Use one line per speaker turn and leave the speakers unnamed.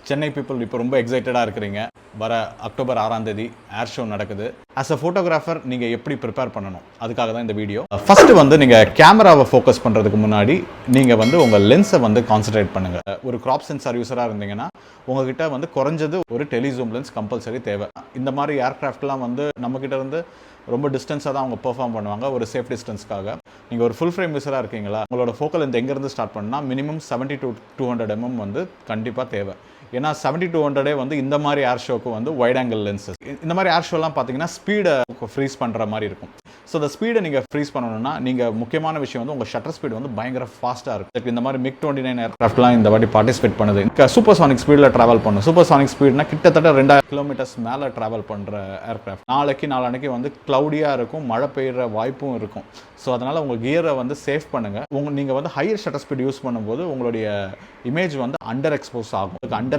Chennai people இப்போ ரொம்ப எக்ஸைட்டடாக இருக்கிறீங்க. வர அக்டோபர் 6ஆம் தேதி ஏர் ஷோ நடக்குது. ஆஸ் அ ஃபோட்டோகிராஃபர் நீங்கள் எப்படி ப்ரிப்பேர் பண்ணணும், அதுக்காக தான் இந்த வீடியோ. ஃபஸ்ட்டு வந்து நீங்கள் கேமராவை ஃபோக்கஸ் பண்ணுறதுக்கு முன்னாடி நீங்கள் வந்து உங்கள் லென்ஸை வந்து கான்சன்ட்ரேட் பண்ணுங்கள். ஒரு கிராப் சென்சார் யூஸராக இருந்தீங்கன்னா உங்ககிட்ட வந்து குறைஞ்சது ஒரு டெலிசூம் லென்ஸ் கம்பல்சரி தேவை. இந்த மாதிரி ஏர்க்ராஃப்ட்லாம் வந்து நம்மக்கிட்ட இருந்து ரொம்ப டிஸ்டன்ஸாக தான் அவங்க பெர்ஃபார்ம் பண்ணுவாங்க, ஒரு சேஃப் டிஸ்டன்ஸ்க்காக. நீங்கள் ஒரு ஃபுல் ஃப்ரேம் யூஸராக இருக்கீங்களா, உங்களோட ஃபோக்கல் லென்த் எங்கேருந்து ஸ்டார்ட் பண்ணால் மினிமம் 70 to 200 mm வந்து கண்டிப்பாக தேவை. ஏன்னா 70 to 200 வந்து இந்த மாதிரி ஏர் ஷோக்கு வந்து வைட் ஆங்கிள் லென்சஸ். இந்த மாதிரி ஏர் ஷோலாம் பார்த்தீங்கன்னா ஸ்பீடை ஃப்ரீஸ் பண்ணுற மாதிரி இருக்கும். ஸோ அந்த ஸ்பீடை நீங்கள் ஃப்ரீஸ் பண்ணணும்னா நீங்கள் முக்கியமான விஷயம் வந்து உங்கள் ஷட்டர் ஸ்பீடு வந்து பயங்கர ஃபாஸ்ட்டாக இருக்கும். இந்த மாதிரி MiG-29 ஏர்க்ராஃப்ட்லாம் இந்த வாட்டி பார்ட்டிசிபேட் பண்ணுது. சூப்பர் சானிக் ஸ்பீடில் ட்ராவல் பண்ணும். சூப்பர் சானிக் ஸ்பீட்னா கிட்டத்தட்ட 2000 கிலோமீட்டர்ஸ் மேலே ட்ராவல் பண்ணுற ஏர்க்ராஃப்ட். நாளைக்கு வந்து க்ளவுடியாக இருக்கும், மழை பெய்கிற வாய்ப்பும் இருக்கும். ஸோ அதனால் உங்கள் கியரை வந்து சேஃப் பண்ணுங்கள். நீங்கள் வந்து ஹையர் ஷட்டர் ஸ்பீட் யூஸ் பண்ணும்போது உங்களுடைய இமேஜ் வந்து அண்டர் எக்ஸ்போஸ் ஆகும். அண்டர்